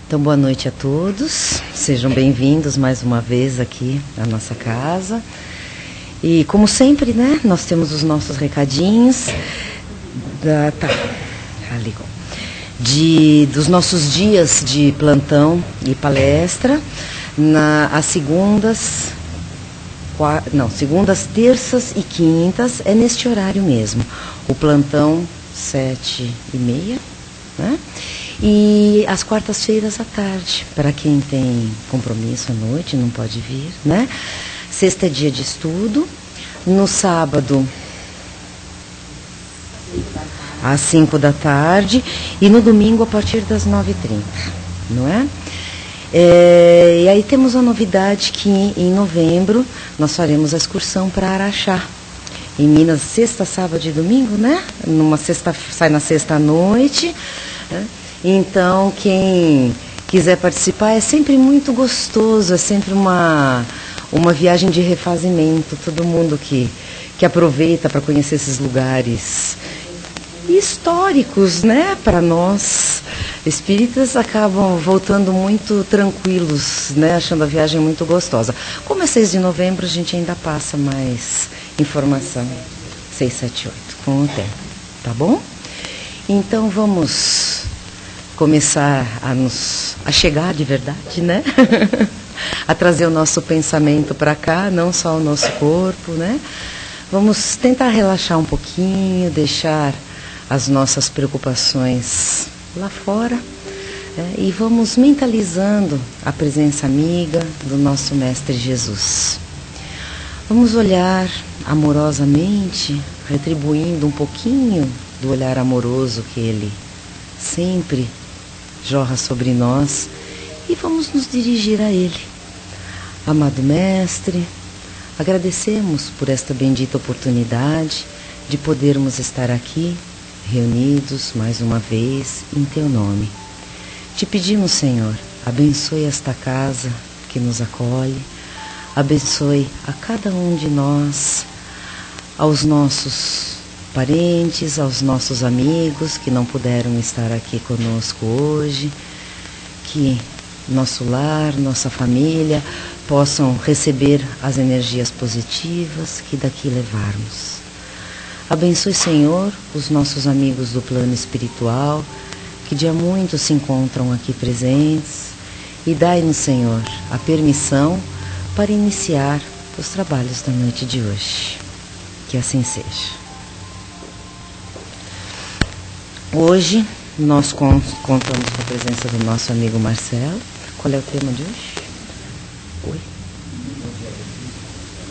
Então, boa noite a todos. Sejam bem-vindos mais uma vez aqui à nossa casa. E, como sempre, né, nós temos os nossos recadinhos dos nossos dias de plantão e palestra, às segundas, terças e quintas, é neste horário mesmo. O plantão 7h30, né? E às quartas-feiras à tarde, para quem tem compromisso à noite, não pode vir, né? Sexta é dia de estudo, no sábado às 5 da tarde e no domingo a partir das 9h30, não é? E aí temos a novidade que em novembro nós faremos a excursão para Araxá, em Minas, sexta, sábado e domingo, né? Sai na sexta à noite, né? Então, quem quiser participar, é sempre muito gostoso, é sempre uma viagem de refazimento. Todo mundo que aproveita para conhecer esses lugares históricos, né? Para nós, espíritas, acabam voltando muito tranquilos, né? Achando a viagem muito gostosa. Como é 6 de novembro, a gente ainda passa mais informação. 6, 7, 8, com o tempo, tá bom? Então, vamos começar a chegar de verdade, né? A trazer o nosso pensamento para cá, não só o nosso corpo, né? Vamos tentar relaxar um pouquinho, deixar as nossas preocupações lá fora, né? E vamos mentalizando a presença amiga do nosso Mestre Jesus. Vamos olhar amorosamente, retribuindo um pouquinho do olhar amoroso que Ele sempre jorra sobre nós, e vamos nos dirigir a Ele. Amado Mestre, agradecemos por esta bendita oportunidade de podermos estar aqui, reunidos mais uma vez em Teu nome. Te pedimos, Senhor, abençoe esta casa que nos acolhe, abençoe a cada um de nós, aos nossos parentes, aos nossos amigos que não puderam estar aqui conosco hoje, que nosso lar, nossa família possam receber as energias positivas que daqui levarmos. Abençoe, Senhor, os nossos amigos do plano espiritual, que de há muito se encontram aqui presentes, e dai-nos, Senhor, a permissão para iniciar os trabalhos da noite de hoje. Que assim seja. Hoje nós contamos com a presença do nosso amigo Marcelo. Qual é o tema de hoje? Oi?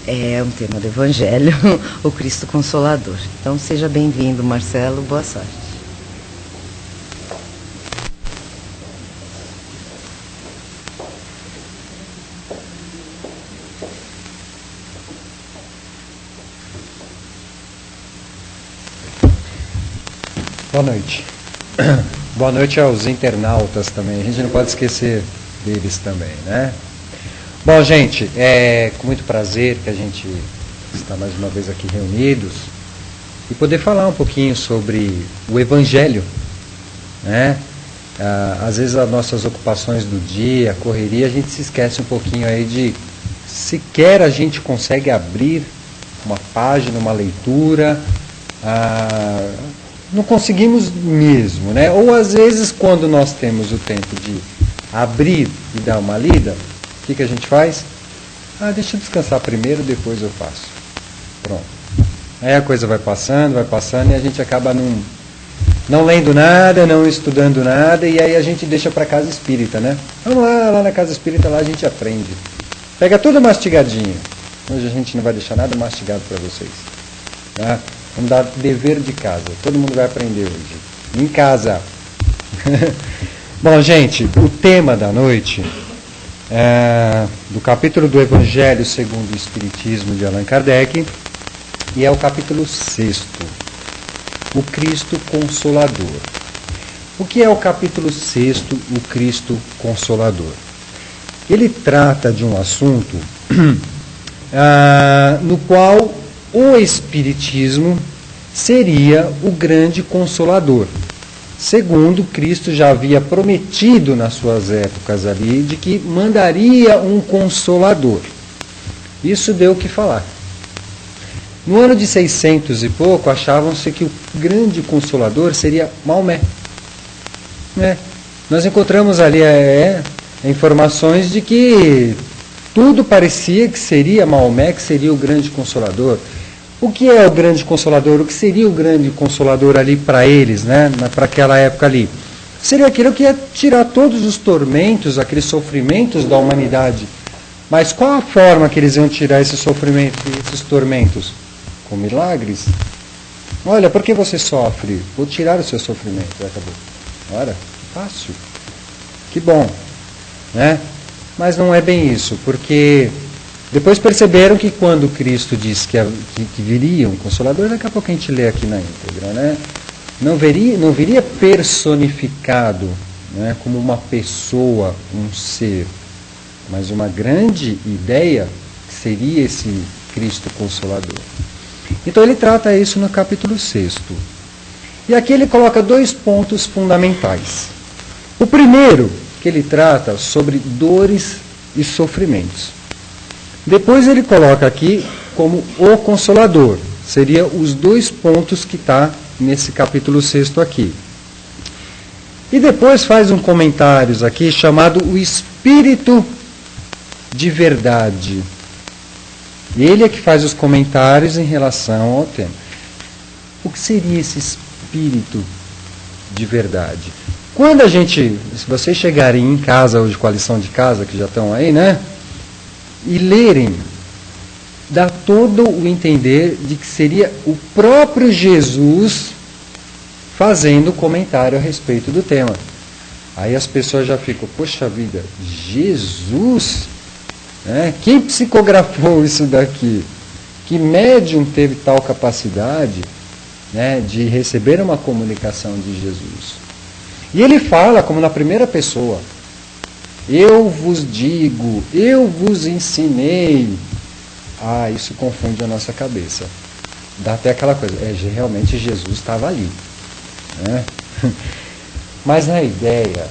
É um tema do Evangelho, o Cristo Consolador. Então seja bem-vindo, Marcelo, boa sorte. Boa noite. Boa noite aos internautas também. A gente não pode esquecer deles também, né? Bom, gente, é com muito prazer que a gente está mais uma vez aqui reunidos e poder falar um pouquinho sobre o Evangelho, né? Às vezes as nossas ocupações do dia, a correria, a gente se esquece um pouquinho aí de sequer a gente consegue abrir uma página, uma leitura, não conseguimos mesmo, né? Ou às vezes quando nós temos o tempo de abrir e dar uma lida, o que a gente faz? Deixa eu descansar primeiro, depois eu faço. Pronto. Aí a coisa vai passando e a gente acaba não lendo nada, não estudando nada, e aí a gente deixa para casa espírita, né? Vamos lá na casa espírita, lá a gente aprende. Pega tudo mastigadinho. Hoje a gente não vai deixar nada mastigado para vocês, tá? Vamos dar dever de casa. Todo mundo vai aprender hoje. Em casa. Bom, gente, o tema da noite é do capítulo do Evangelho segundo o Espiritismo de Allan Kardec, e é o capítulo 6º, o Cristo Consolador. O que é o capítulo 6º, o Cristo Consolador? Ele trata de um assunto no qual o Espiritismo seria o grande consolador. Segundo, Cristo já havia prometido nas suas épocas ali de que mandaria um Consolador. Isso deu o que falar. No ano de 600 e pouco, achavam-se que o grande Consolador seria Maomé. Nós encontramos ali informações de que tudo parecia que seria Maomé, que seria o grande Consolador. O que é o grande Consolador? O que seria o grande Consolador ali para eles, para aquela época ali? Seria aquilo que ia tirar todos os tormentos, aqueles sofrimentos da humanidade. Mas qual a forma que eles iam tirar esses sofrimentos, esses tormentos? Com milagres? Olha, por que você sofre? Vou tirar o seu sofrimento. Acabou. Ora, fácil. Que bom. Mas não é bem isso, porque depois perceberam que quando Cristo disse que viria um Consolador, daqui a pouco a gente lê aqui na íntegra, não viria personificado, como uma pessoa, um ser, mas uma grande ideia que seria esse Cristo Consolador. Então ele trata isso no capítulo 6. E aqui ele coloca 2 pontos fundamentais. O primeiro, que ele trata sobre dores e sofrimentos. Depois ele coloca aqui como o Consolador. Seria os 2 pontos que está nesse capítulo 6 aqui. E depois faz um comentário aqui chamado o Espírito de Verdade. Ele é que faz os comentários em relação ao tema. O que seria esse Espírito de Verdade? Quando se vocês chegarem em casa hoje com a lição de casa, que já estão aí, e lerem, dá todo o entender de que seria o próprio Jesus fazendo comentário a respeito do tema. Aí as pessoas já ficam, poxa vida, Jesus? Quem psicografou isso daqui? Que médium teve tal capacidade de receber uma comunicação de Jesus? E ele fala como na primeira pessoa. Eu vos digo, eu vos ensinei. Isso confunde a nossa cabeça. Dá até aquela coisa, realmente Jesus estava ali. Mas na ideia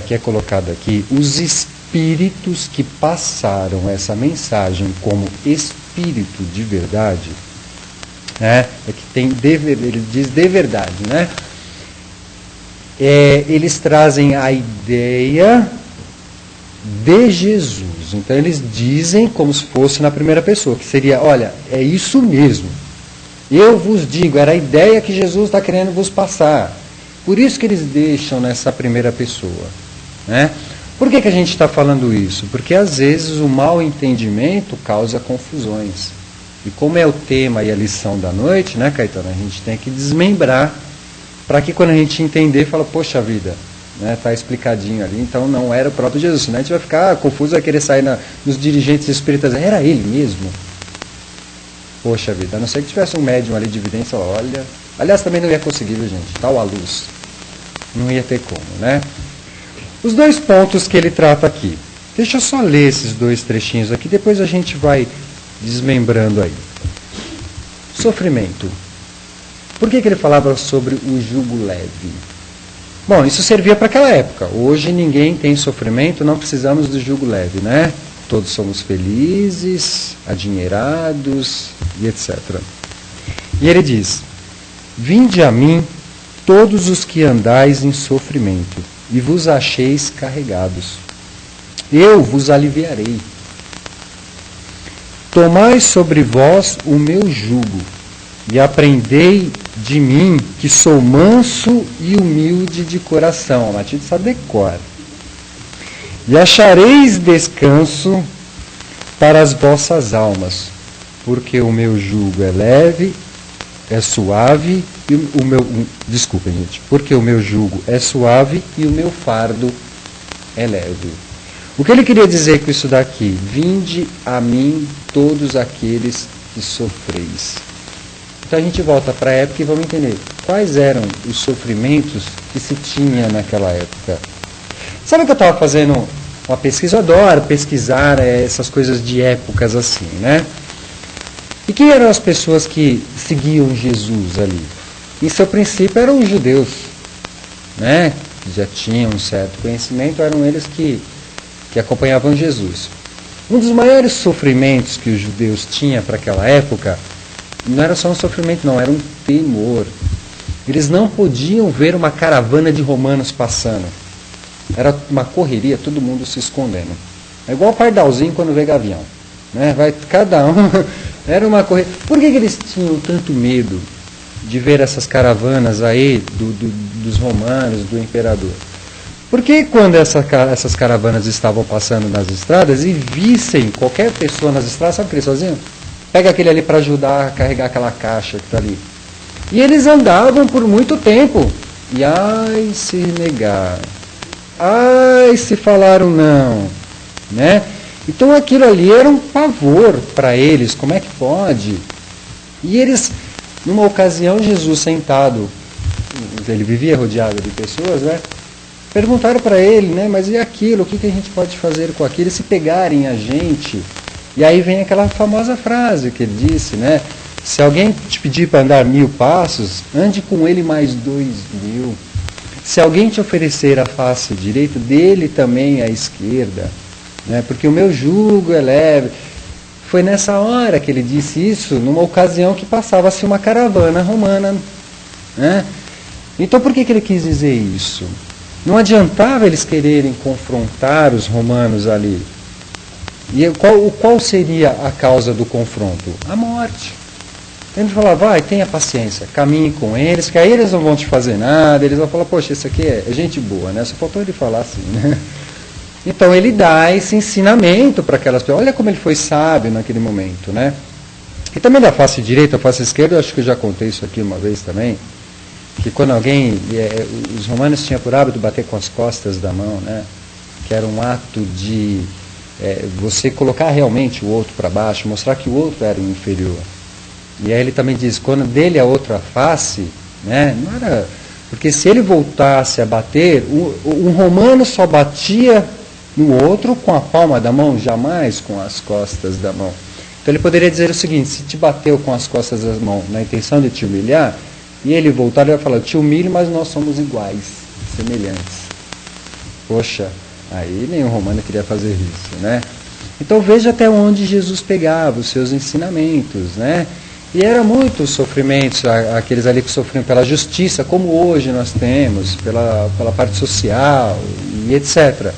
que é colocada aqui, os espíritos que passaram essa mensagem como espírito de verdade, que tem ele diz de verdade, eles trazem a ideia de Jesus. Então eles dizem como se fosse na primeira pessoa, que seria, olha, é isso mesmo. Eu vos digo, era a ideia que Jesus está querendo vos passar. Por isso que eles deixam nessa primeira pessoa. Por que a gente está falando isso? Porque às vezes o mau entendimento causa confusões. E como é o tema e a lição da noite, Caetano? A gente tem que desmembrar para que quando a gente entender, fala, poxa vida, está explicadinho ali, então não era o próprio Jesus. Senão a gente vai ficar confuso, vai querer sair nos dirigentes espíritas, era ele mesmo? Poxa vida, a não ser que tivesse um médium ali de evidência, olha... Aliás, também não ia conseguir, gente, tal a luz. Não ia ter como, Os 2 pontos que ele trata aqui. Deixa eu só ler esses 2 trechinhos aqui, depois a gente vai desmembrando aí. Sofrimento. Por que ele falava sobre o jugo leve? Bom, isso servia para aquela época. Hoje ninguém tem sofrimento, não precisamos do jugo leve, Todos somos felizes, adinheirados e etc. E ele diz, vinde a mim todos os que andais em sofrimento, e vos acheis carregados. Eu vos aliviarei. Tomai sobre vós o meu jugo, e aprendei de mim, que sou manso e humilde de coração. A Matilde sabe decora. E achareis descanso para as vossas almas, porque o meu jugo é leve, é suave, e desculpem, gente, porque o meu jugo é suave e o meu fardo é leve. O que ele queria dizer com isso daqui? Vinde a mim todos aqueles que sofreis. Então a gente volta para a época e vamos entender quais eram os sofrimentos que se tinha naquela época. Sabe que eu estava fazendo uma pesquisa? Eu adoro pesquisar essas coisas de épocas assim, E quem eram as pessoas que seguiam Jesus ali? Em seu princípio eram os judeus. né, que já tinham um certo conhecimento, eram eles que acompanhavam Jesus. Um dos maiores sofrimentos que os judeus tinham para aquela época, não era só um sofrimento não, era um temor. Eles não podiam ver uma caravana de romanos passando. Era uma correria, todo mundo se escondendo. É igual o pardalzinho quando vê gavião, né? Vai cada um. Era uma correria. Por que eles tinham tanto medo de ver essas caravanas aí dos romanos, do imperador? Porque quando essas caravanas estavam passando nas estradas e vissem qualquer pessoa nas estradas, sabe o que eles faziam? Pega aquele ali para ajudar a carregar aquela caixa que está ali. E eles andavam por muito tempo. E ai, se negar. Ai, se falaram não. Né? Então aquilo ali era um pavor para eles. Como é que pode? E eles, numa ocasião, Jesus sentado, ele vivia rodeado de pessoas, né? Perguntaram para ele, né? Mas e aquilo? O que a gente pode fazer com aquilo? Se pegarem a gente? E aí vem aquela famosa frase que ele disse, né? Se alguém te pedir para andar 1000 passos, ande com ele mais 2000. Se alguém te oferecer a face direita, dele também a esquerda. Né? Porque o meu jugo é leve. Foi nessa hora que ele disse isso, numa ocasião que passava-se uma caravana romana. Né? Então por que ele quis dizer isso? Não adiantava eles quererem confrontar os romanos ali. E qual seria a causa do confronto? A morte. Ele falava, vai, tenha paciência, caminhe com eles, que aí eles não vão te fazer nada, eles vão falar, poxa, isso aqui é gente boa, né? Só faltou ele falar assim, né? Então ele dá esse ensinamento para aquelas pessoas, olha como ele foi sábio naquele momento, né? E também da face direita, a face esquerda, eu acho que eu já contei isso aqui uma vez também, que quando alguém, os romanos tinham por hábito bater com as costas da mão, né? Que era um ato de você colocar realmente o outro para baixo, mostrar que o outro era o inferior. E aí ele também diz, quando dele a outra face, né, não era, porque se ele voltasse a bater, um romano só batia no outro com a palma da mão, jamais com as costas da mão. Então ele poderia dizer o seguinte, se te bateu com as costas da mão na intenção de te humilhar, e ele voltar, ele vai falar, eu te humilho, mas nós somos iguais, semelhantes. Poxa, aí nenhum romano queria fazer isso, né? Então veja até onde Jesus pegava os seus ensinamentos, né? E eram muitos sofrimentos, aqueles ali que sofriam pela justiça, como hoje nós temos, pela parte social e etc.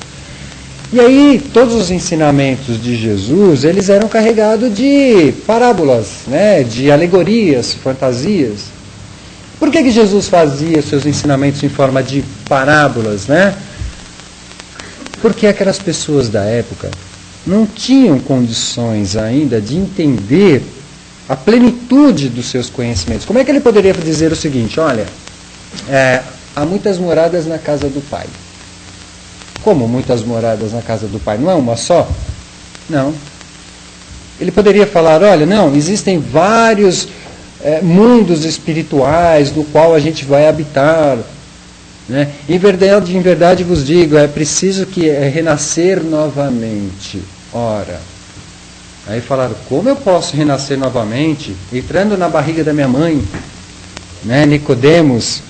E aí, todos os ensinamentos de Jesus, eles eram carregados de parábolas, né, de alegorias, fantasias. Por que Jesus fazia seus ensinamentos em forma de parábolas, né? Porque aquelas pessoas da época não tinham condições ainda de entender a plenitude dos seus conhecimentos. Como é que ele poderia dizer o seguinte, olha, há muitas moradas na casa do Pai. Como muitas moradas na casa do Pai? Não é uma só? Não. Ele poderia falar, olha, não, existem vários mundos espirituais no qual a gente vai habitar. Né? Em verdade vos digo, é preciso que renascer novamente. Ora, aí falaram, como eu posso renascer novamente? Entrando na barriga da minha mãe, né? Nicodemos,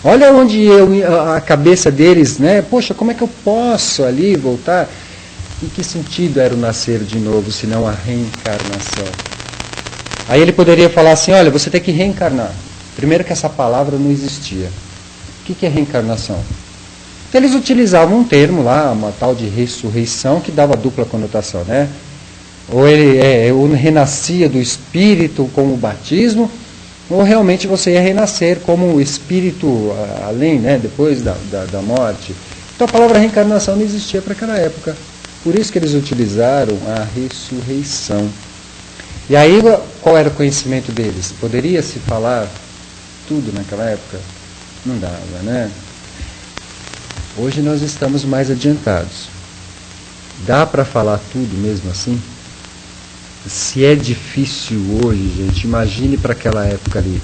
olha onde a cabeça deles, né? Poxa, como é que eu posso ali voltar? Em que sentido era o nascer de novo, se não a reencarnação? Aí ele poderia falar assim, olha, você tem que reencarnar. Primeiro que essa palavra não existia. O que é reencarnação? Então eles utilizavam um termo lá, uma tal de ressurreição, que dava dupla conotação, né? Ou ele renascia do espírito como o batismo, ou realmente você ia renascer como o espírito além, né, depois da morte. Então a palavra reencarnação não existia para aquela época. Por isso que eles utilizaram a ressurreição. E aí qual era o conhecimento deles? Poderia se falar tudo naquela época? Não dava, né? Hoje nós estamos mais adiantados. Dá para falar tudo mesmo assim? Se é difícil hoje, gente, imagine para aquela época ali,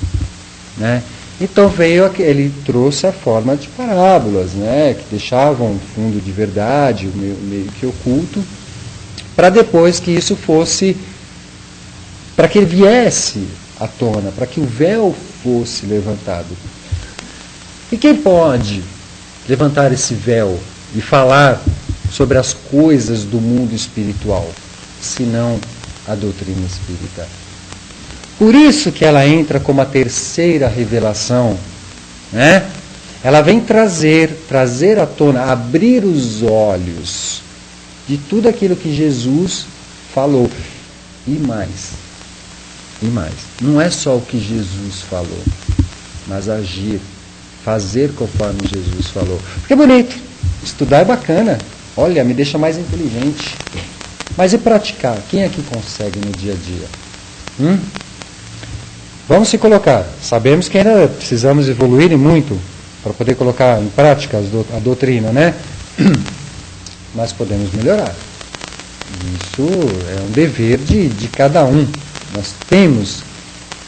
né? Então ele trouxe a forma de parábolas, né? Que deixavam um fundo de verdade, meio que oculto, para depois que isso fosse, para que ele viesse à tona, para que o véu fosse levantado. E quem pode levantar esse véu e falar sobre as coisas do mundo espiritual, senão a doutrina espírita. Por isso que ela entra como a terceira revelação, né? Ela vem trazer à tona, abrir os olhos de tudo aquilo que Jesus falou. E mais. Não é só o que Jesus falou, mas agir, fazer conforme Jesus falou. Porque é bonito, estudar é bacana, olha, me deixa mais inteligente. Mas e praticar? Quem é que consegue no dia a dia? Vamos se colocar. Sabemos que ainda precisamos evoluir muito para poder colocar em prática a doutrina, né? Mas podemos melhorar. Isso é um dever de cada um. Nós temos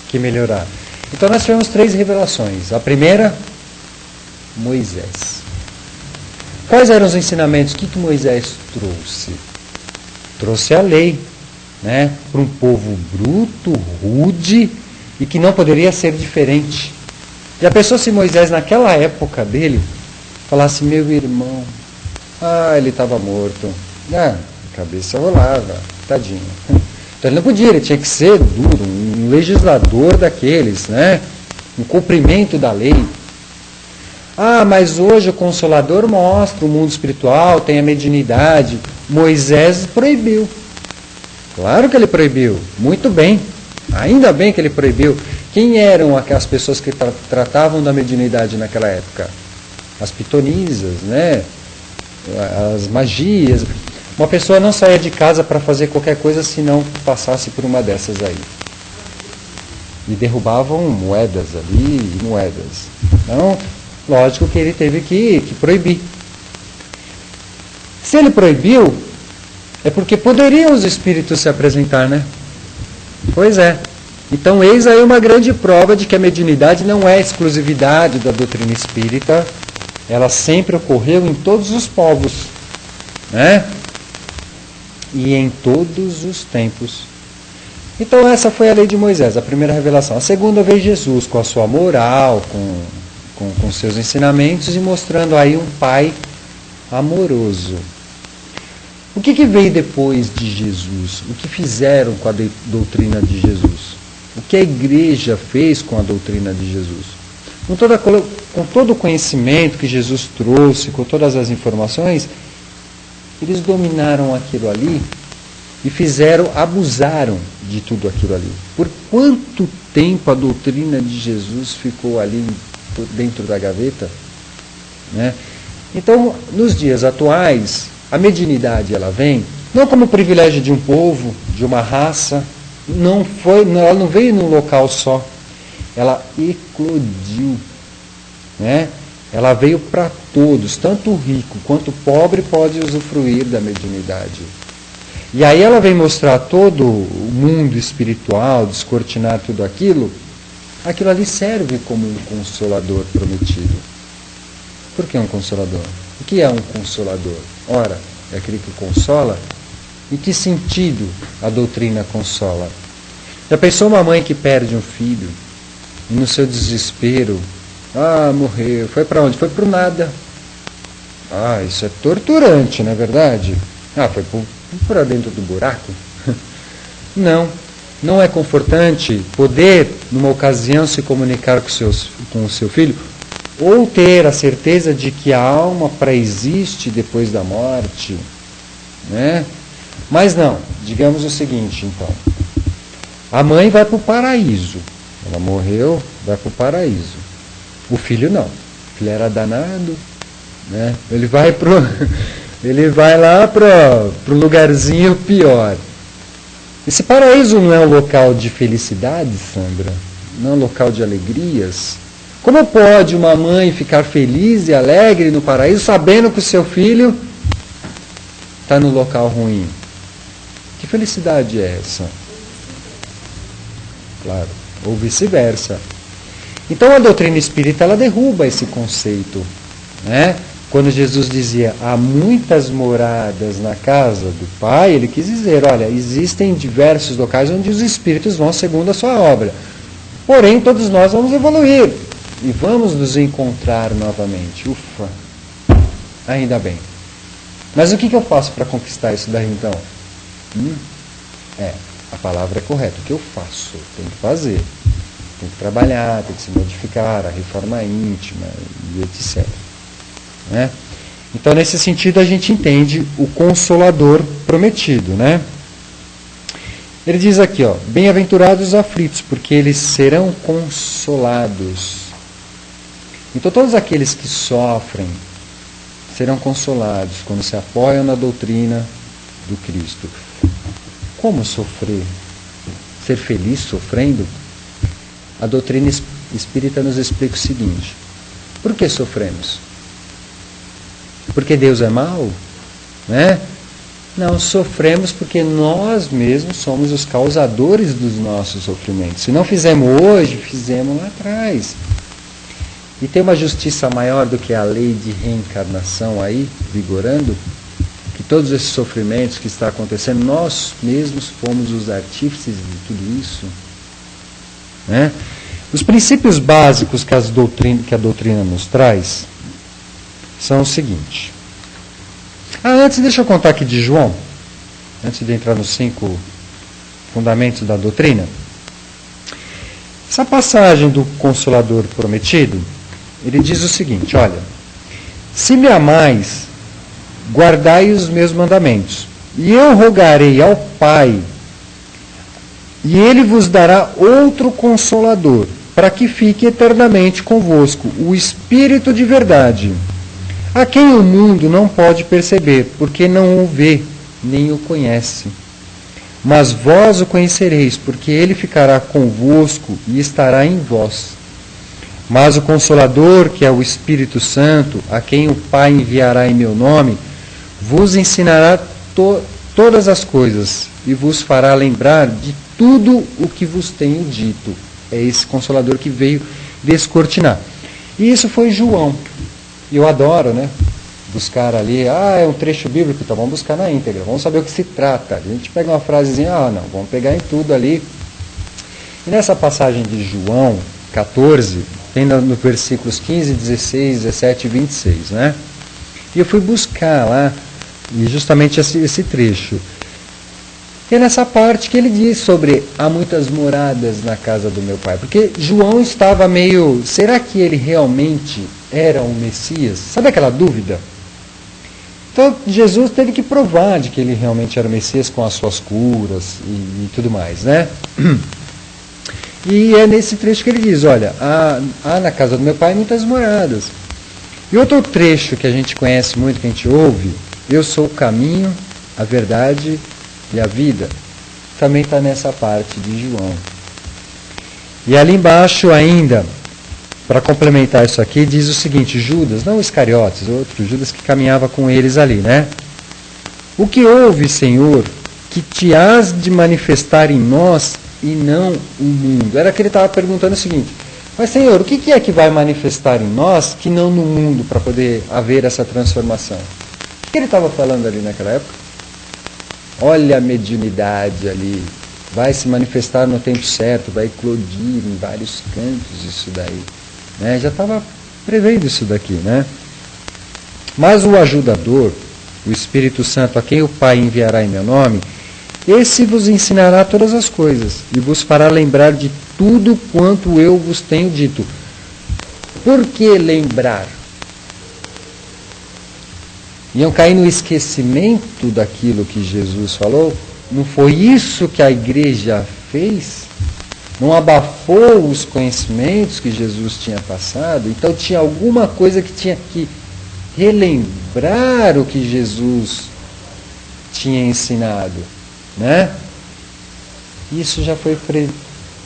que melhorar. Então nós tivemos 3 revelações. A primeira, Moisés. Quais eram os ensinamentos? O que Moisés trouxe? Trouxe a lei, né? Para um povo bruto, rude e que não poderia ser diferente. E a pessoa, se Moisés naquela época dele falasse, meu irmão, ele estava morto, a cabeça rolava, tadinho. Então ele não podia, ele tinha que ser duro, um legislador daqueles, né? Um cumprimento da lei. Mas hoje o Consolador mostra o mundo espiritual, tem a mediunidade. Moisés proibiu. Claro que ele proibiu, muito bem. Ainda bem que ele proibiu. Quem eram aquelas pessoas que tratavam da mediunidade naquela época? As pitonisas, né? As magias. Uma pessoa não saía de casa para fazer qualquer coisa se não passasse por uma dessas aí. E derrubavam moedas ali, moedas. Então, lógico que ele teve que proibir. Se ele proibiu, é porque poderiam os espíritos se apresentar, né? Pois é. Então, eis aí uma grande prova de que a mediunidade não é exclusividade da doutrina espírita. Ela sempre ocorreu em todos os povos, né? E em todos os tempos. Então, essa foi a lei de Moisés, a primeira revelação. A segunda veio Jesus com a sua moral, com seus ensinamentos e mostrando aí um pai amoroso. O que veio depois de Jesus? O que fizeram com a doutrina de Jesus? O que a igreja fez com a doutrina de Jesus? Com todo o conhecimento que Jesus trouxe, com todas as informações, eles dominaram aquilo ali e abusaram de tudo aquilo ali. Por quanto tempo a doutrina de Jesus ficou ali dentro da gaveta? Né? Então, nos dias atuais, a mediunidade ela vem não como privilégio de um povo, de uma raça, ela não veio num local só, ela eclodiu, né? Ela veio para todos, tanto o rico quanto o pobre pode usufruir da mediunidade. E aí ela vem mostrar todo o mundo espiritual, descortinar tudo aquilo ali serve como um consolador prometido. Por que um consolador? O que é um consolador? Ora, é aquele que consola. Em que sentido a doutrina consola? Já pensou uma mãe que perde um filho e no seu desespero, morreu, foi para onde? Foi para o nada. Isso é torturante, não é verdade? Foi para dentro do buraco? Não é confortante poder, numa ocasião, se comunicar com o seu filho, ou ter a certeza de que a alma pré-existe depois da morte, né? Mas não, digamos o seguinte, então. A mãe vai para o paraíso. Ela morreu, vai para o paraíso. O filho não. O filho era danado, né? Ele vai lá para o lugarzinho pior. Esse paraíso não é um local de felicidade, Sandra? Não é um local de alegrias? Como pode uma mãe ficar feliz e alegre no paraíso sabendo que o seu filho está no local ruim? Que felicidade é essa? Claro, ou vice-versa. Então a doutrina espírita ela derruba esse conceito, né? Quando Jesus dizia, há muitas moradas na casa do Pai, ele quis dizer, olha, existem diversos locais onde os espíritos vão segundo a sua obra. Porém, todos nós vamos evoluir e vamos nos encontrar novamente. Ufa, Ainda bem. Mas o que eu faço para conquistar isso daí então? A palavra é correta. O que eu faço? Tem que fazer. Tem que trabalhar, tem que se modificar, a reforma íntima e etc. Né? Então, nesse sentido, a gente entende o Consolador prometido. Né? Ele diz aqui, ó, bem-aventurados os aflitos, porque eles serão consolados. Então, todos aqueles que sofrem serão consolados quando se apoiam na doutrina do Cristo. Como sofrer? Ser feliz sofrendo? A doutrina espírita nos explica o seguinte: por que sofremos? Porque Deus é mau? Né? Não, sofremos porque nós mesmos somos os causadores dos nossos sofrimentos. Se não fizemos hoje, fizemos lá atrás. E tem uma justiça maior do que a lei de reencarnação aí, vigorando, que todos esses sofrimentos que está acontecendo, nós mesmos fomos os artífices de tudo isso. Né? Os princípios básicos que a doutrina nos traz são o seguinte. Antes, deixa eu contar aqui de João, antes de entrar nos 5 fundamentos da doutrina. Essa passagem do Consolador prometido, ele diz o seguinte, olha, se me amais, guardai os meus mandamentos, e eu rogarei ao Pai, e ele vos dará outro Consolador, para que fique eternamente convosco, o Espírito de verdade, a quem o mundo não pode perceber, porque não o vê, nem o conhece. Mas vós o conhecereis, porque ele ficará convosco e estará em vós. Mas o Consolador, que é o Espírito Santo, a quem o Pai enviará em meu nome, vos ensinará todas as coisas e vos fará lembrar de tudo o que vos tenho dito. É esse Consolador que veio descortinar. E isso foi João. E eu adoro, né? Buscar ali, é um trecho bíblico, então vamos buscar na íntegra, vamos saber o que se trata. A gente pega uma frasezinha, não, vamos pegar em tudo ali. E nessa passagem de João 14, tem nos versículos 15, 16, 17 e 26, né? E eu fui buscar lá, e justamente esse trecho. E é nessa parte que ele diz sobre há muitas moradas na casa do meu Pai. Porque João estava meio, será que ele realmente era o Messias? Sabe aquela dúvida? Então Jesus teve que provar de que ele realmente era o Messias com as suas curas e tudo mais, né? E é nesse trecho que ele diz, olha, há na casa do meu Pai muitas moradas. E outro trecho que a gente conhece muito, que a gente ouve, eu sou o caminho, a verdade e a vida, também está nessa parte de João. E ali embaixo ainda, para complementar isso aqui, diz o seguinte, Judas, não Iscariotes, outro Judas que caminhava com eles ali, né? O que houve, Senhor, que te has de manifestar em nós e não o mundo? Era que ele estava perguntando o seguinte, mas Senhor, o que é que vai manifestar em nós que não no mundo para poder haver essa transformação? O que ele estava falando ali naquela época? Olha a mediunidade ali, vai se manifestar no tempo certo, vai eclodir em vários cantos isso daí. Né? Já estava prevendo isso daqui, né? Mas o ajudador, o Espírito Santo, a quem o Pai enviará em meu nome, esse vos ensinará todas as coisas e vos fará lembrar de tudo quanto eu vos tenho dito. Por que lembrar? Iam cair no esquecimento daquilo que Jesus falou? Não foi isso que a igreja fez? Não abafou os conhecimentos que Jesus tinha passado? Então tinha alguma coisa que tinha que relembrar o que Jesus tinha ensinado, né? Isso já foi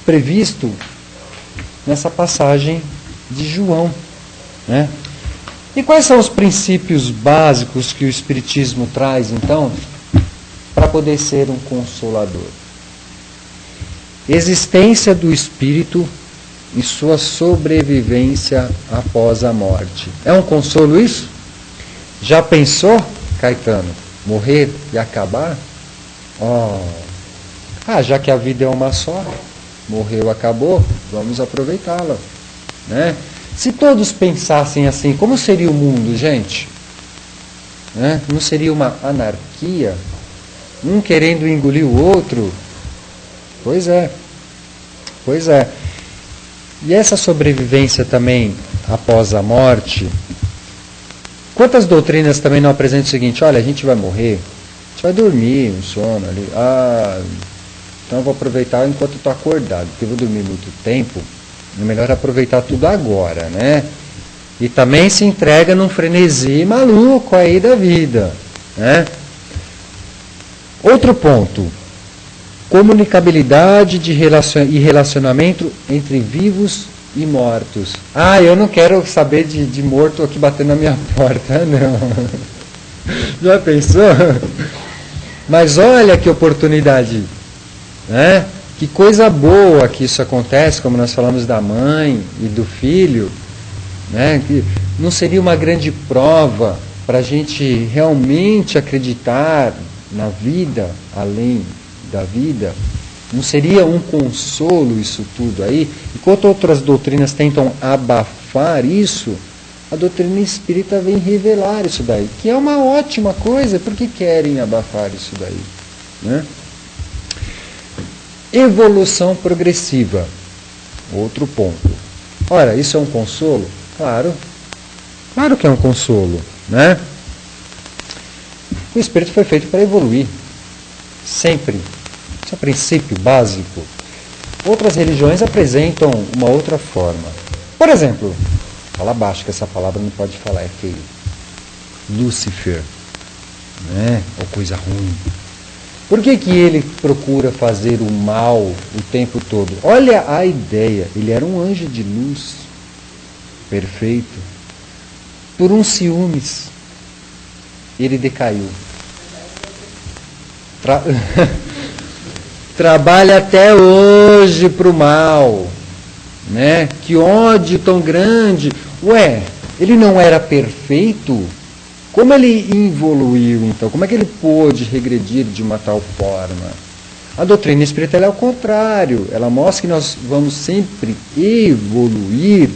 previsto nessa passagem de João, né? E quais são os princípios básicos que o Espiritismo traz, então, para poder ser um consolador? Existência do Espírito e sua sobrevivência após a morte. É um consolo isso? Já pensou, Caetano, morrer e acabar? Já que a vida é uma só, morreu, acabou, vamos aproveitá-la, né? Se todos pensassem assim, como seria o mundo, gente? né? Não seria uma anarquia? Um querendo engolir o outro? Pois é. Pois é. E essa sobrevivência também após a morte, quantas doutrinas também não apresentam o seguinte: olha, a gente vai morrer, a gente vai dormir, um sono ali. Então eu vou aproveitar enquanto estou acordado, porque eu vou dormir muito tempo, é melhor aproveitar tudo agora, né? E também se entrega num frenesi maluco aí da vida, né? Outro ponto: comunicabilidade e relacionamento entre vivos e mortos. Eu não quero saber de morto aqui batendo na minha porta, não. Já pensou? Mas olha que oportunidade, né? Que coisa boa que isso acontece, como nós falamos da mãe e do filho, né? Que não seria uma grande prova para a gente realmente acreditar na vida além da vida? Não seria um consolo isso tudo aí? Enquanto outras doutrinas tentam abafar isso, a doutrina espírita vem revelar isso daí, que é uma ótima coisa. Por que querem abafar isso daí, né? Evolução progressiva, outro ponto. Ora, isso é um consolo? Claro que é um consolo, né? O espírito foi feito para evoluir, sempre. Esse é o princípio básico. Outras religiões apresentam uma outra forma. Por exemplo, fala baixo que essa palavra não pode falar, é feio. Lúcifer, né? Ou coisa ruim. Por que ele procura fazer o mal o tempo todo? Olha a ideia, ele era um anjo de luz, perfeito. Por um ciúmes, ele decaiu. Trabalha até hoje para o mal, né? Que ódio tão grande. Ele não era perfeito? Como ele evoluiu, então? Como é que ele pôde regredir de uma tal forma? A doutrina espírita é o contrário. Ela mostra que nós vamos sempre evoluir.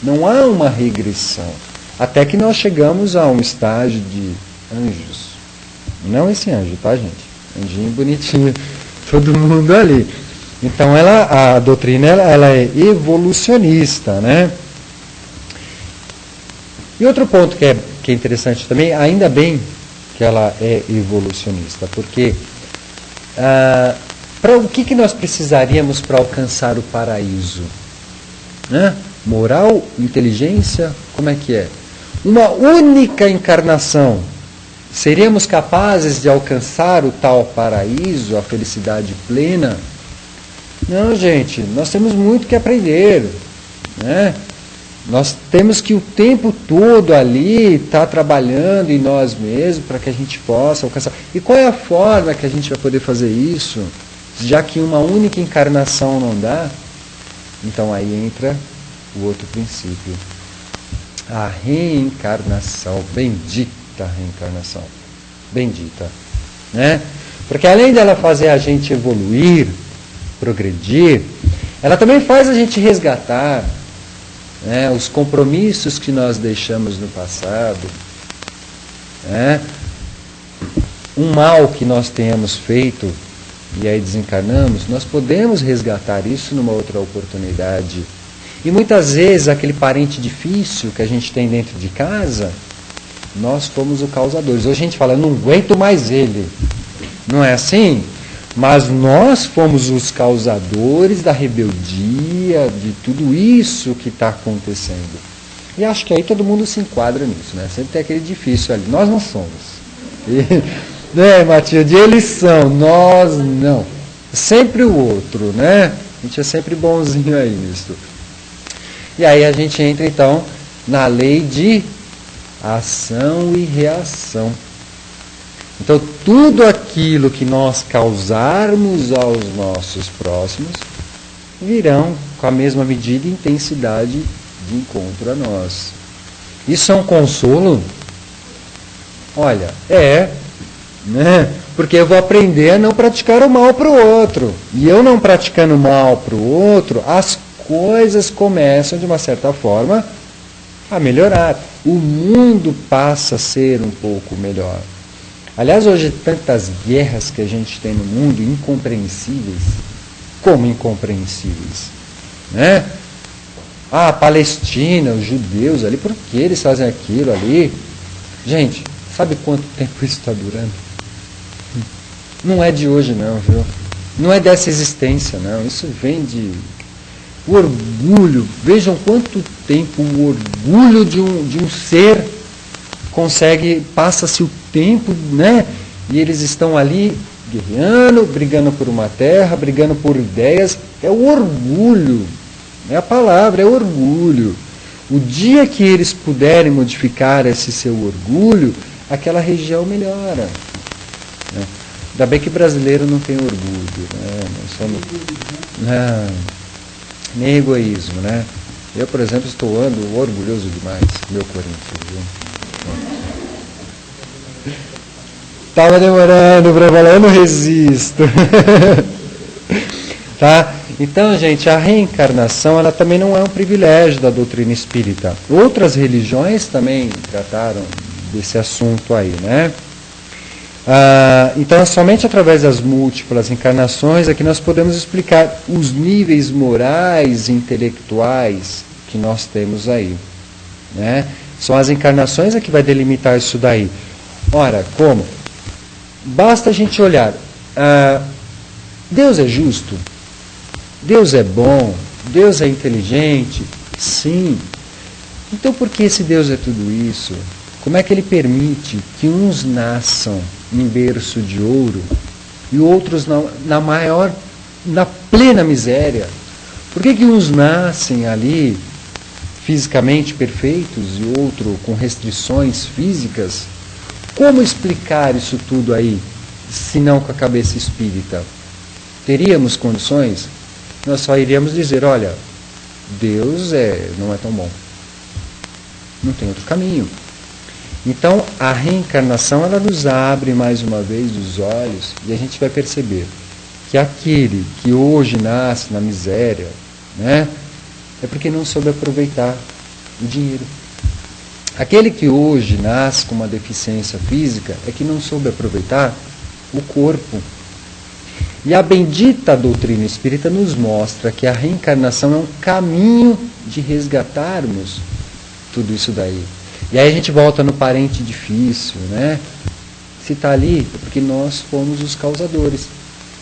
Não há uma regressão. Até que nós chegamos a um estágio de anjos. Não esse anjo, tá, gente? Anjinho bonitinho. Todo mundo ali. Então, a doutrina ela é evolucionista, né? E outro ponto que é interessante também, ainda bem que ela é evolucionista, porque o que nós precisaríamos para alcançar o paraíso? Né? Moral, inteligência, como é que é? Uma única encarnação. Seríamos capazes de alcançar o tal paraíso, a felicidade plena? Não, gente, nós temos muito que aprender, né? Nós temos que o tempo todo ali estar trabalhando em nós mesmos para que a gente possa alcançar. E qual é a forma que a gente vai poder fazer isso? Já que uma única encarnação não dá, então aí entra o outro princípio. A reencarnação, bendita reencarnação, bendita, né? Porque além dela fazer a gente evoluir, progredir, ela também faz a gente resgatar, né, os compromissos que nós deixamos no passado, né, um mal que nós tenhamos feito e aí desencarnamos, nós podemos resgatar isso numa outra oportunidade. E muitas vezes aquele parente difícil que a gente tem dentro de casa, nós fomos os causadores. Hoje a gente fala, eu não aguento mais ele. Não é assim? Mas nós fomos os causadores da rebeldia, de tudo isso que está acontecendo. E acho que aí todo mundo se enquadra nisso, né? Sempre tem aquele difícil ali. Nós não somos. Né, Matilde? Eles são, nós não. Sempre o outro, né? A gente é sempre bonzinho aí nisso. E aí a gente entra então na lei de ação e reação. Então, tudo aquilo que nós causarmos aos nossos próximos virão com a mesma medida e intensidade de encontro a nós. Isso é um consolo? Olha, né? Porque eu vou aprender a não praticar o mal para o outro. E eu não praticando o mal para o outro, as coisas começam, de uma certa forma, a melhorar. O mundo passa a ser um pouco melhor. Aliás, hoje tantas guerras que a gente tem no mundo, incompreensíveis, como incompreensíveis, né? Ah, a Palestina, os judeus ali, por que eles fazem aquilo ali? Gente, sabe quanto tempo isso está durando? Não é de hoje não, viu? Não é dessa existência não, isso vem de... O orgulho, vejam quanto tempo o orgulho de um ser consegue, passa-se o tempo, né? E eles estão ali guerreando, brigando por uma terra, brigando por ideias. É o orgulho, é a palavra, é orgulho. O dia que eles puderem modificar esse seu orgulho, aquela região melhora. Né? Ainda bem que brasileiro não tem orgulho, né? Nós somos... Não, nem egoísmo, né? Eu, por exemplo, estou orgulhoso demais, meu Corinthians, viu? Estava demorando para falar, eu não resisto. Tá? Então, gente, a reencarnação, ela também não é um privilégio da doutrina espírita. Outras religiões também trataram desse assunto aí, né? Então, somente através das múltiplas encarnações é que nós podemos explicar os níveis morais e intelectuais que nós temos aí, né? São as encarnações é que vai delimitar isso daí. Ora, como? Basta a gente olhar. Deus é justo? Deus é bom? Deus é inteligente? Sim. Então por que esse Deus é tudo isso? Como é que ele permite que uns nasçam em berço de ouro e outros na plena miséria? Por que uns nascem ali fisicamente perfeitos e outro com restrições físicas? Como explicar isso tudo aí, se não com a cabeça espírita? Teríamos condições? Nós só iríamos dizer, olha, Deus não é tão bom. Não tem outro caminho. Então, a reencarnação, ela nos abre mais uma vez os olhos e a gente vai perceber que aquele que hoje nasce na miséria, né, é porque não soube aproveitar o dinheiro. Aquele que hoje nasce com uma deficiência física é que não soube aproveitar o corpo. E a bendita doutrina espírita nos mostra que a reencarnação é um caminho de resgatarmos tudo isso daí. E aí a gente volta no parente difícil, né? Se está ali, é porque nós fomos os causadores.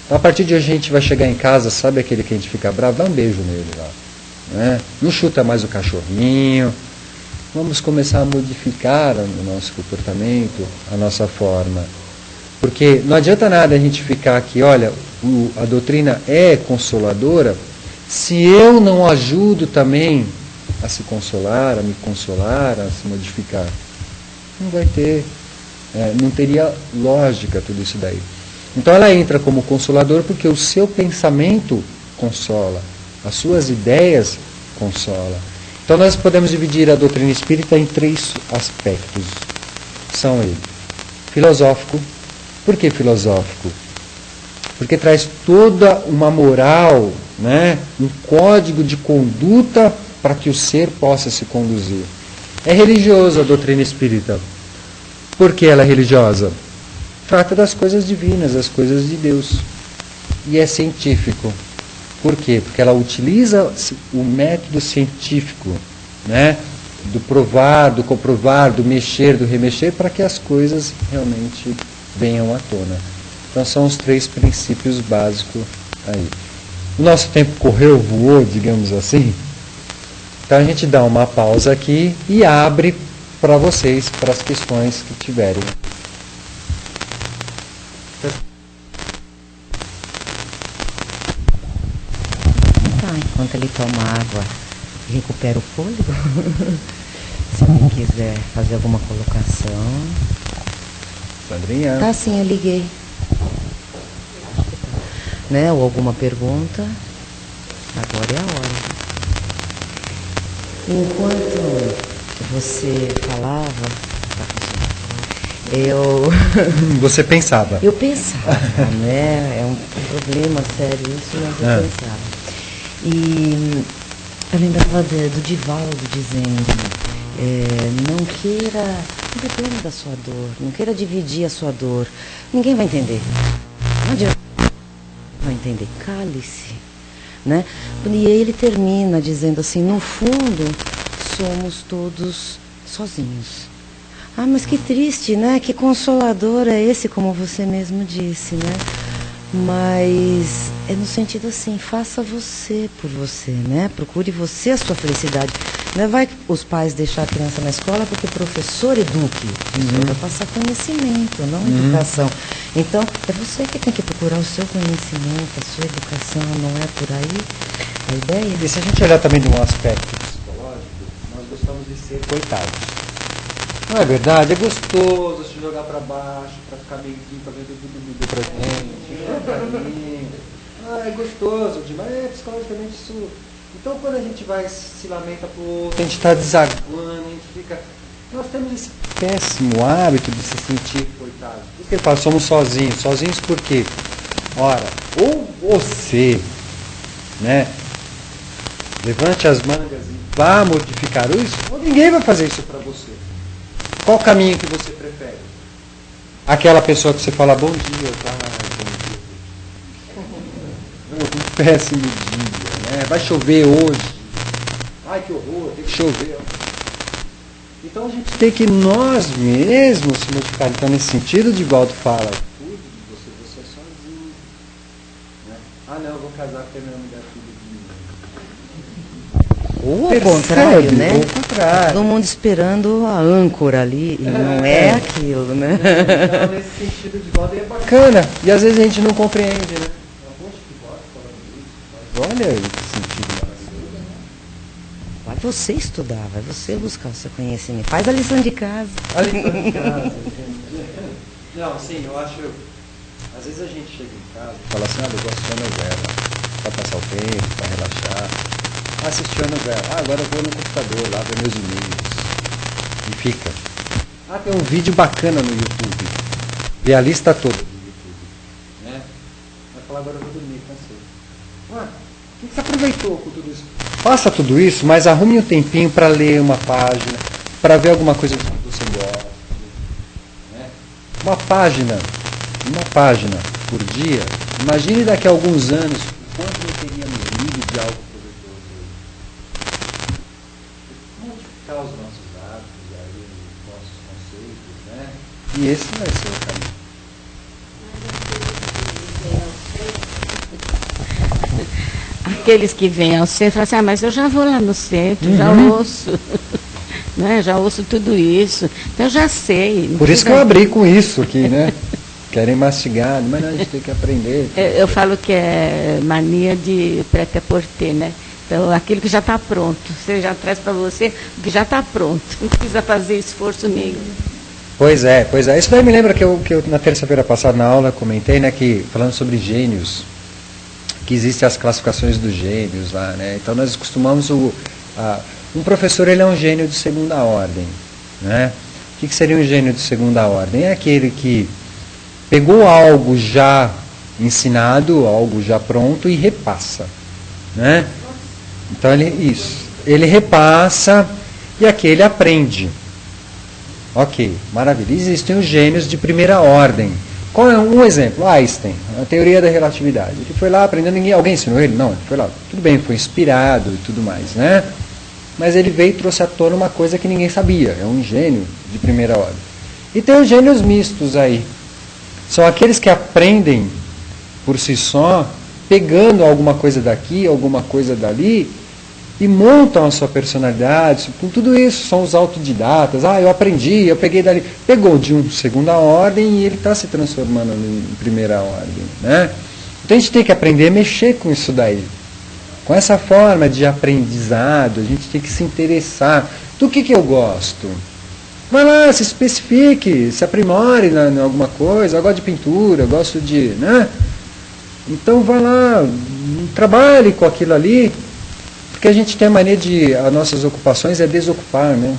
Então, a partir de hoje a gente vai chegar em casa, sabe aquele que a gente fica bravo? Dá um beijo nele lá. Né? Não chuta mais o cachorrinho. Vamos começar a modificar o nosso comportamento, a nossa forma. Porque não adianta nada a gente ficar aqui, olha, a doutrina é consoladora, se eu não ajudo também a se consolar, a me consolar, a se modificar. Não vai ter, não teria lógica tudo isso daí. Então ela entra como consolador porque o seu pensamento consola, as suas ideias consola. Então nós podemos dividir a doutrina espírita em 3 aspectos. São eles. Filosófico. Por que filosófico? Porque traz toda uma moral, né, um código de conduta para que o ser possa se conduzir. É religioso a doutrina espírita. Por que ela é religiosa? Trata das coisas divinas, das coisas de Deus. E é científico. Por quê? Porque ela utiliza o método científico, né? Do provar, do comprovar, do mexer, do remexer, para que as coisas realmente venham à tona. Então são os 3 princípios básicos aí. O nosso tempo correu, voou, digamos assim. Então a gente dá uma pausa aqui e abre para vocês, para as questões que tiverem. Enquanto ele toma água e recupera o fôlego, se ele quiser fazer alguma colocação. Sandrinha? Tá sim, eu liguei. Né? Ou alguma pergunta. Agora é a hora. Enquanto você falava, Você pensava? Eu pensava, né? É um problema sério isso, mas eu pensava. E eu lembrava do Divaldo dizendo Não dependa da sua dor, não queira dividir a sua dor. Ninguém vai entender. Não adianta. Vai entender. Cale-se. Né? E ele termina dizendo assim, no fundo, somos todos sozinhos. Ah, mas que triste, né? Que consolador é esse, como você mesmo disse, né? Mas é no sentido assim, faça você por você, né? Procure você a sua felicidade. Não vai os pais deixar a criança na escola porque o professor eduque. Isso vai passar conhecimento, não educação. Então, é você que tem que procurar o seu conhecimento, a sua educação, não é por aí a ideia? E se a gente olhar também de um aspecto psicológico, nós gostamos de ser coitados. Não é verdade? É gostoso se jogar para baixo, para ficar meiguinho, para ver tudo pra gente. É gostoso demais. Psicologicamente isso. Então quando a gente vai se lamenta pro outro, a gente está desaguando, a gente fica. Nós temos esse péssimo hábito de se sentir coitado. Por que ele fala, somos sozinhos? Sozinhos por quê? Ora, ou você, né, levante as mangas e vá modificar isso, ou ninguém vai fazer isso para você. Qual caminho que você prefere? Aquela pessoa que você fala, bom dia, tá? Bom dia. Um péssimo dia, né? Vai chover hoje. Ai, que horror, tem que chover. Então a gente tem que nós mesmos se modificar. Então, nesse sentido, de Divaldo fala, cuide de você é sozinho. Né? Ah, não, eu vou casar porque minha mulher cuida de mim. Ou ao contrário, né? Ou ao contrário. Todo mundo esperando a âncora ali, e não é aquilo, né? Então, nesse sentido, Divaldo é bacana. E às vezes a gente não compreende, né? Olha aí que sentido maravilhoso. Vai você estudar, vai você buscar o seu conhecimento. Faz a lição de casa. A lição de casa, gente. Não, sim, eu acho. Às vezes a gente chega em casa e fala assim, eu gosto de uma novela. Para passar o tempo, para relaxar. Assistir a novela. Agora eu vou no computador lá ver meus e-mails. E fica. Tem um vídeo bacana no YouTube. Vê a lista toda do YouTube. Né? Vai falar, agora eu vou dormir, cansei. O que você aproveitou com tudo isso? Faça tudo isso, mas arrume um tempinho para ler uma página, para ver alguma coisa que você gosta. Né? Uma página por dia. Imagine daqui a alguns anos o quanto não teríamos lido de algo proveitoso. Modificar os nossos hábitos, aí, os nossos conceitos, né? E esse vai ser o caminho. Aqueles que vêm ao centro falam assim, mas eu já vou lá no centro, já ouço, né? Já ouço tudo isso, então eu já sei. Por isso que eu abri com isso aqui, né? Querem mastigar, mas não, a gente tem que aprender. Eu falo que é mania de prêt-à-porter, né? Então, aquilo que já está pronto, você já traz para você o que já está pronto, não precisa fazer esforço nenhum. Pois é. Isso daí me lembra que eu na terça-feira passada na aula comentei, né, que falando sobre gênios, que existem as classificações dos gênios lá, né? Então nós costumamos um professor, ele é um gênio de segunda ordem, né? O que seria um gênio de segunda ordem? É aquele que pegou algo já ensinado, algo já pronto e repassa, né? Então ele repassa e aquele aprende. Ok, maravilha. Existem os gênios de primeira ordem. Qual é um exemplo? Einstein, a teoria da relatividade. Ele foi lá aprendendo, alguém ensinou ele? Não, ele foi lá. Tudo bem, foi inspirado e tudo mais, né? Mas ele veio e trouxe à tona uma coisa que ninguém sabia. É um gênio de primeira ordem. E tem os gênios mistos aí. São aqueles que aprendem por si só, pegando alguma coisa daqui, alguma coisa dali, e montam a sua personalidade. Com tudo isso, são os autodidatas. Eu aprendi, eu peguei dali. Pegou de segunda ordem e ele está se transformando em primeira ordem, né? Então a gente tem que aprender a mexer com isso daí. Com essa forma de aprendizado, a gente tem que se interessar. Do que eu gosto? Vai lá, se especifique, se aprimore em alguma coisa. Eu gosto de pintura, eu gosto de... né? Então vai lá, trabalhe com aquilo ali. Porque a gente tem a mania de... As nossas ocupações é desocupar, né?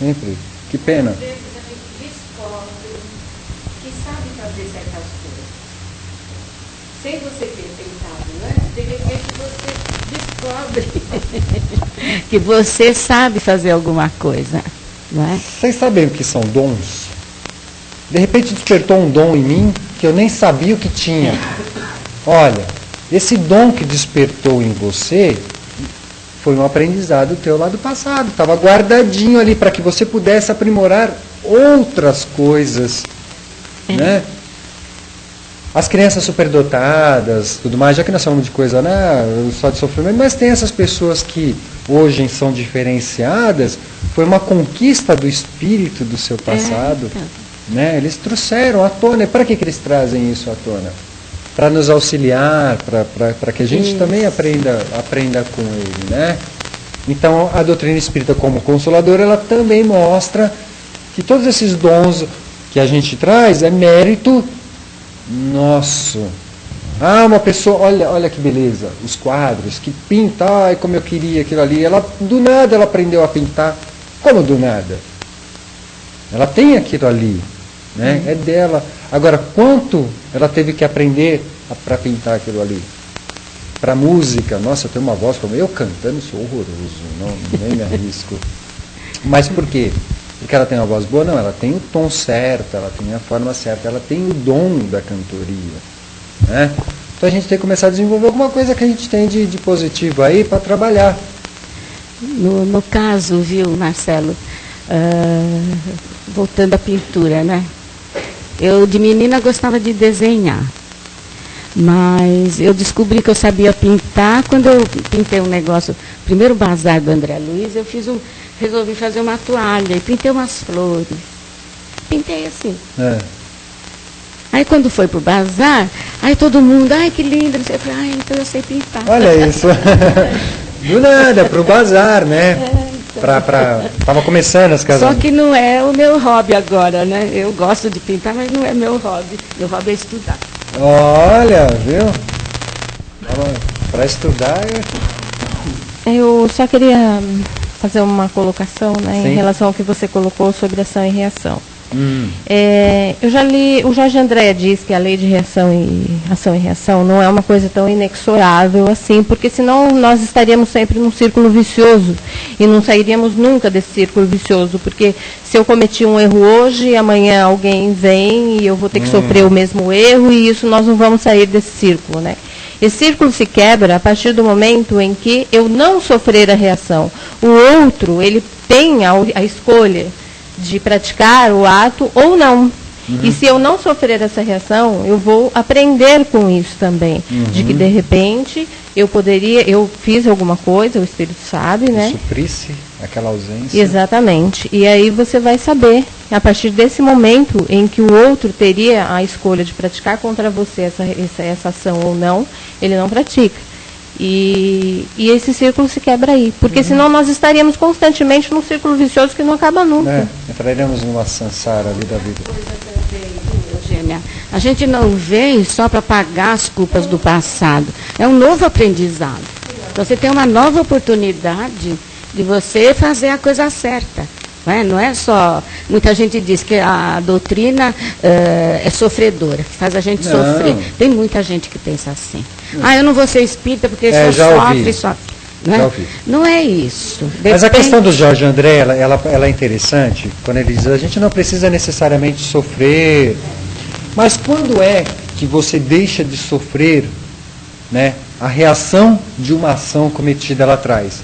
Sempre. Que pena. Às vezes a gente descobre que sabe fazer certas coisas. sem você ter tentado, né? De repente você descobre que você sabe fazer alguma coisa, não é? Vocês sabem o que são dons? De repente despertou um dom em mim que eu nem sabia o que tinha. Olha, esse dom que despertou em você foi um aprendizado teu lá do passado. Estava guardadinho ali para que você pudesse aprimorar outras coisas, né? As crianças superdotadas, tudo mais, já que nós falamos de coisa, né, só de sofrimento, mas tem essas pessoas que hoje são diferenciadas, foi uma conquista do espírito do seu passado, né? Eles trouxeram à tona. E para que eles trazem isso à tona? Para nos auxiliar, para que a gente também aprenda com ele, né? Então, a doutrina espírita como consoladora, ela também mostra que todos esses dons que a gente traz é mérito nosso. Ah, uma pessoa, olha que beleza, os quadros, que pinta, ai, como eu queria aquilo ali. Ela, do nada, ela aprendeu a pintar. Como do nada? Ela tem aquilo ali, né? É dela. Agora, quanto ela teve que aprender para pintar aquilo ali? Para música, nossa, eu tenho uma voz como eu cantando, sou horroroso, nem me arrisco. Mas por quê? Porque ela tem uma voz boa? Não, ela tem o tom certo, ela tem a forma certa, ela tem o dom da cantoria, né? Então a gente tem que começar a desenvolver alguma coisa que a gente tem de positivo aí para trabalhar. No caso, viu, Marcelo, voltando à pintura, né? Eu de menina gostava de desenhar, mas eu descobri que eu sabia pintar quando eu pintei um negócio, primeiro bazar do André Luiz, eu resolvi fazer uma toalha e pintei umas flores. Pintei assim. Aí quando foi pro bazar, aí todo mundo, ai que lindo, não sei, eu falei, então eu sei pintar. Olha isso. Do nada, pro bazar, né? Então. Tava começando as casas. Só que não é o meu hobby agora, né? Eu gosto de pintar, mas não é meu hobby. Meu hobby é estudar. Olha, viu? Para estudar Eu só queria fazer uma colocação, né, Sim. em relação ao que você colocou sobre ação e reação. Eu já li, o Jorge André diz que a lei de ação e reação não é uma coisa tão inexorável assim, porque senão nós estaríamos sempre num círculo vicioso e não sairíamos nunca desse círculo vicioso, porque se eu cometi um erro hoje, amanhã alguém vem e eu vou ter que sofrer o mesmo erro e isso nós não vamos sair desse círculo, né? Esse círculo se quebra a partir do momento em que eu não sofrer a reação. O outro, ele tem a escolha de praticar o ato ou não. E se eu não sofrer essa reação, eu vou aprender com isso também. De que, de repente, eu fiz alguma coisa, o Espírito sabe, né? Suprisse aquela ausência. Exatamente. E aí você vai saber, a partir desse momento em que o outro teria a escolha de praticar contra você essa ação ou não, ele não pratica. E esse círculo se quebra aí. Porque senão nós estaríamos constantemente num círculo vicioso que não acaba nunca. Entraremos numa sansara ali da vida. Eugênia, a gente não veio só para pagar as culpas do passado. É um novo aprendizado. Então você tem uma nova oportunidade de você fazer a coisa certa. Não é só... Muita gente diz que a doutrina é sofredora, que faz a gente sofrer. Tem muita gente que pensa assim. Eu não vou ser espírita porque só sofre. Não é isso. Mas a questão do Jorge André, ela é interessante, quando ele diz, a gente não precisa necessariamente sofrer, mas quando é que você deixa de sofrer, né, a reação de uma ação cometida lá atrás?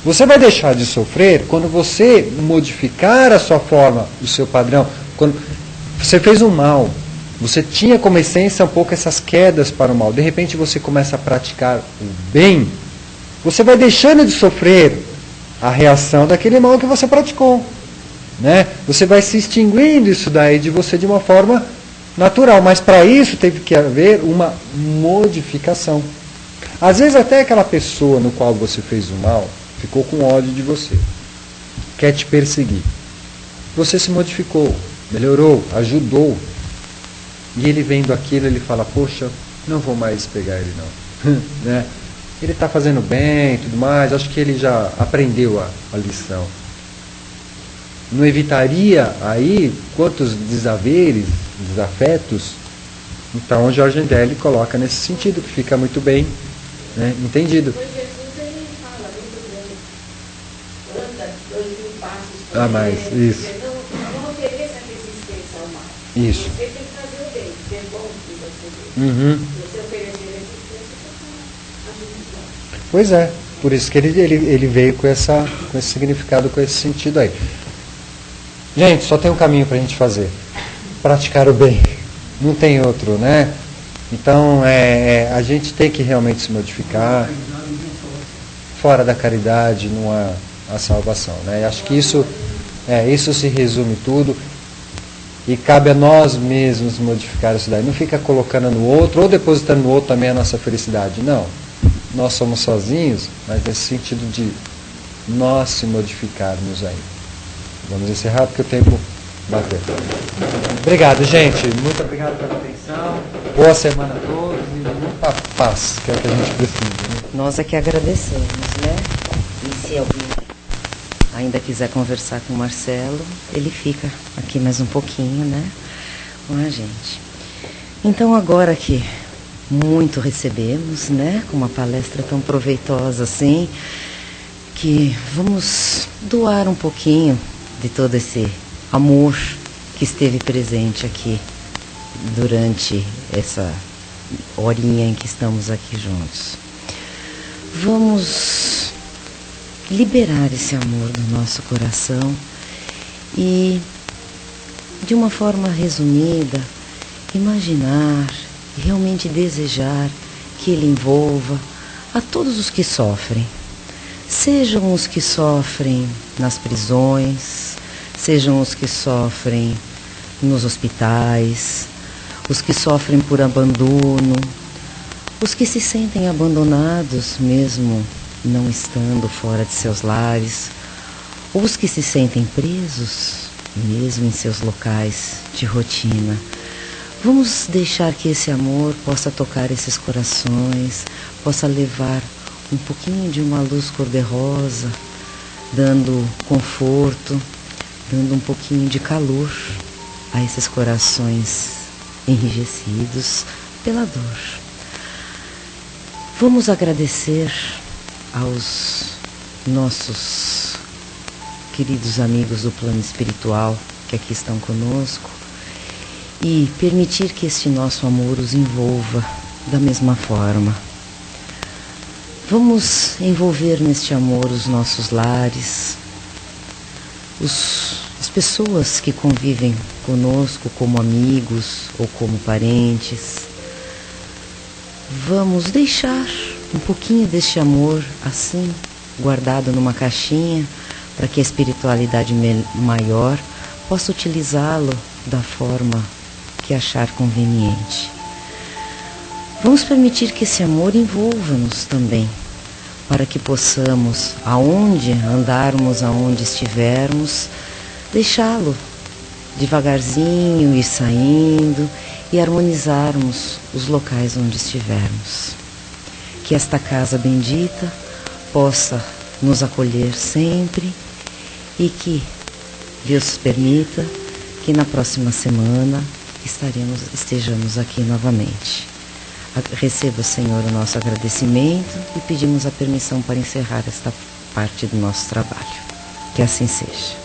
Você vai deixar de sofrer quando você modificar a sua forma, o seu padrão. Quando você fez um mal, você tinha como essência um pouco essas quedas para o mal. De repente você começa a praticar o bem, você vai deixando de sofrer a reação daquele mal que você praticou, né? Você vai se extinguindo isso daí de você de uma forma natural. Mas para isso teve que haver uma modificação. Às vezes até aquela pessoa no qual você fez o mal ficou com ódio de você, quer te perseguir. Você se modificou, melhorou, ajudou. E ele vendo aquilo, ele fala, poxa, não vou mais pegar ele não. Né? Ele está fazendo bem e tudo mais, acho que ele já aprendeu a lição. Não evitaria aí quantos desaveres, desafetos, Então o Jorge André ele coloca nesse sentido, que fica muito bem, né, entendido. Ah, mas isso. Isso. Uhum. Pois é, por isso que ele veio com esse significado, com esse sentido aí. Gente, só tem um caminho para a gente fazer: praticar o bem. Não tem outro, né? Então, a gente tem que realmente se modificar. Fora da caridade não há a salvação, né? E acho que isso se resume tudo. E cabe a nós mesmos modificar isso daí. Não fica colocando no outro ou depositando no outro também a nossa felicidade. Não. Nós somos sozinhos, mas nesse sentido de nós se modificarmos aí. Vamos encerrar porque o tempo bateu. Obrigado, gente. Muito obrigado pela atenção. Boa semana a todos e muita paz, que é o que a gente precisa. Né? Nós é que agradecemos, né? E se alguém ainda quiser conversar com o Marcelo, ele fica aqui mais um pouquinho, né? Com a gente. Então, agora que muito recebemos, né? Com uma palestra tão proveitosa assim, que vamos doar um pouquinho de todo esse amor que esteve presente aqui durante essa horinha em que estamos aqui juntos. Vamos liberar esse amor do nosso coração e, de uma forma resumida, imaginar e realmente desejar que ele envolva a todos os que sofrem. Sejam os que sofrem nas prisões, sejam os que sofrem nos hospitais, os que sofrem por abandono, os que se sentem abandonados mesmo não estando fora de seus lares, ou os que se sentem presos mesmo em seus locais de rotina. Vamos deixar que esse amor possa tocar esses corações, possa levar um pouquinho de uma luz cor-de-rosa, dando conforto, dando um pouquinho de calor a esses corações enrijecidos pela dor. Vamos agradecer aos nossos queridos amigos do plano espiritual que aqui estão conosco e permitir que este nosso amor os envolva da mesma forma. Vamos envolver neste amor os nossos lares, as pessoas que convivem conosco como amigos ou como parentes. Vamos deixar um pouquinho deste amor assim, guardado numa caixinha, para que a espiritualidade maior possa utilizá-lo da forma que achar conveniente. Vamos permitir que esse amor envolva-nos também, para que possamos, aonde andarmos, aonde estivermos, deixá-lo devagarzinho ir saindo e harmonizarmos os locais onde estivermos. Que esta casa bendita possa nos acolher sempre e que Deus permita que na próxima semana estejamos aqui novamente. Receba, Senhor, o nosso agradecimento e pedimos a permissão para encerrar esta parte do nosso trabalho. Que assim seja.